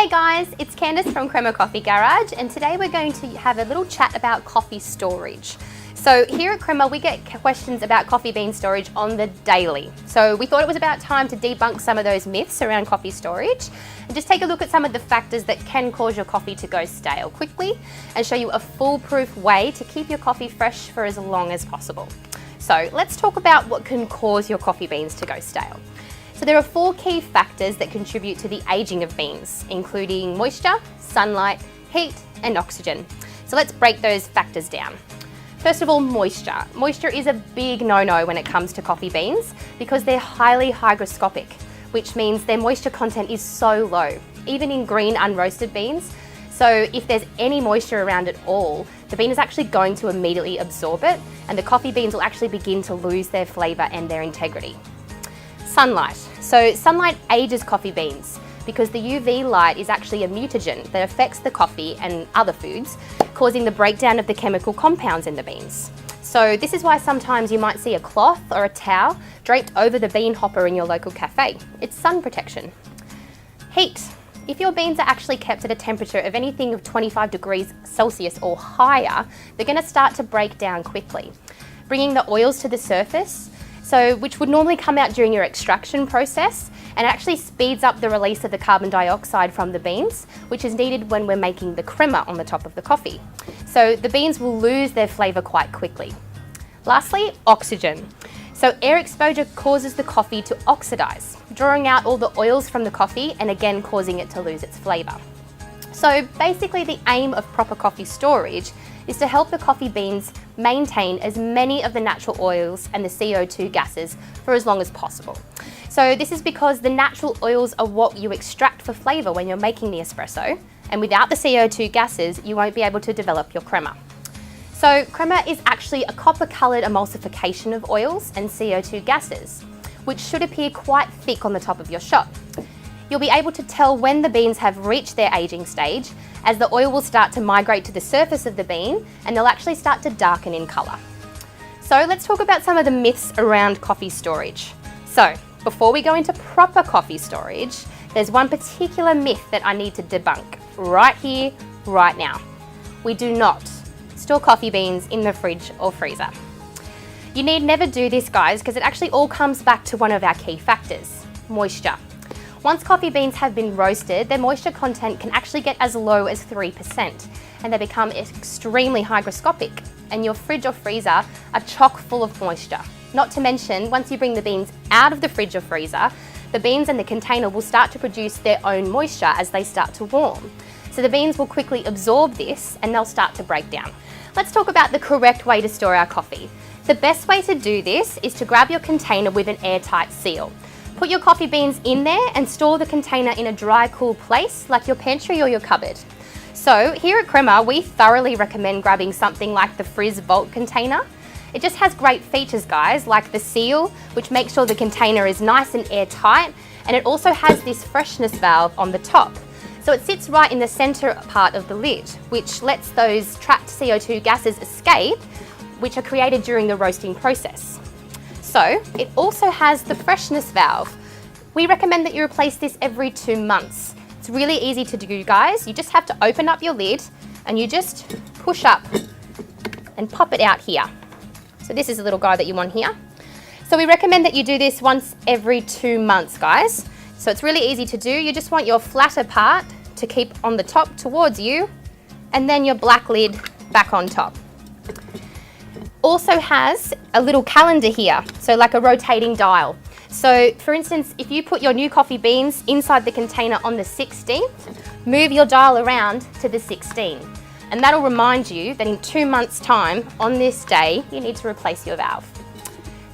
Hey guys, it's Candice from Crema Coffee Garage, and today we're going to have a little chat about coffee storage. So here at Crema, we get questions about coffee bean storage on the daily. So we thought it was about time to debunk some of those myths around coffee storage and just take a look at some of the factors that can cause your coffee to go stale quickly and show you a foolproof way to keep your coffee fresh for as long as possible. So let's talk about what can cause your coffee beans to go stale. So there are 4 key factors that contribute to the aging of beans, including moisture, sunlight, heat, and oxygen. So let's break those factors down. First of all, moisture. Moisture is a big no-no when it comes to coffee beans because they're highly hygroscopic, which means their moisture content is so low, even in green unroasted beans. So if there's any moisture around at all, the bean is actually going to immediately absorb it, and the coffee beans will actually begin to lose their flavour and their integrity. Sunlight. So sunlight ages coffee beans because the UV light is actually a mutagen that affects the coffee and other foods, causing the breakdown of the chemical compounds in the beans. So this is why sometimes you might see a cloth or a towel draped over the bean hopper in your local cafe. It's sun protection. Heat. If your beans are actually kept at a temperature of anything of 25 degrees Celsius or higher, they're going to start to break down quickly, bringing the oils to the surface, which would normally come out during your extraction process, and actually speeds up the release of the carbon dioxide from the beans, which is needed when we're making the crema on the top of the coffee. So the beans will lose their flavour quite quickly. Lastly, oxygen. So air exposure causes the coffee to oxidize, drawing out all the oils from the coffee and again causing it to lose its flavour. So basically the aim of proper coffee storage is to help the coffee beans maintain as many of the natural oils and the CO2 gases for as long as possible. So this is because the natural oils are what you extract for flavour when you're making the espresso, and without the CO2 gases you won't be able to develop your crema. So crema is actually a copper-coloured emulsification of oils and CO2 gases, which should appear quite thick on the top of your shot. You'll be able to tell when the beans have reached their aging stage, as the oil will start to migrate to the surface of the bean and they'll actually start to darken in colour. So let's talk about some of the myths around coffee storage. So before we go into proper coffee storage, there's one particular myth that I need to debunk right here, right now. We do not store coffee beans in the fridge or freezer. You need never do this, guys, because it actually all comes back to one of our key factors, moisture. Once coffee beans have been roasted, their moisture content can actually get as low as 3%, and they become extremely hygroscopic, and your fridge or freezer are chock full of moisture. Not to mention, once you bring the beans out of the fridge or freezer, the beans and the container will start to produce their own moisture as they start to warm. So the beans will quickly absorb this and they'll start to break down. Let's talk about the correct way to store our coffee. The best way to do this is to grab your container with an airtight seal. Put your coffee beans in there and store the container in a dry, cool place like your pantry or your cupboard. So here at Crema, we thoroughly recommend grabbing something like the Frizz Vault container. It just has great features, guys, like the seal, which makes sure the container is nice and airtight, and it also has this Freshness Valve on the top. So it sits right in the centre part of the lid, which lets those trapped CO2 gases escape, which are created during the roasting process. So it also has the Freshness Valve. We recommend that you replace this every 2 months. It's really easy to do, guys. You just have to open up your lid and you just push up and pop it out here. So this is a little guy that you want here. So we recommend that you do this once every 2 months, guys. So it's really easy to do. You just want your flatter part to keep on the top towards you, and then your black lid back on top. Also has a little calendar here, so like a rotating dial. So for instance, if you put your new coffee beans inside the container on the 16th, move your dial around to the 16th. And that'll remind you that in 2 months' time, on this day, you need to replace your valve.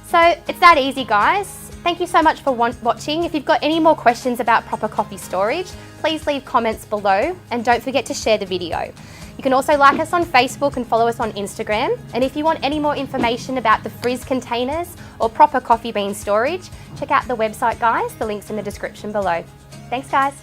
So it's that easy, guys. Thank you so much for watching. If you've got any more questions about proper coffee storage, please leave comments below and don't forget to share the video. You can also like us on Facebook and follow us on Instagram. And if you want any more information about the Frizz containers or proper coffee bean storage, check out the website, guys. The link's in the description below. Thanks, guys.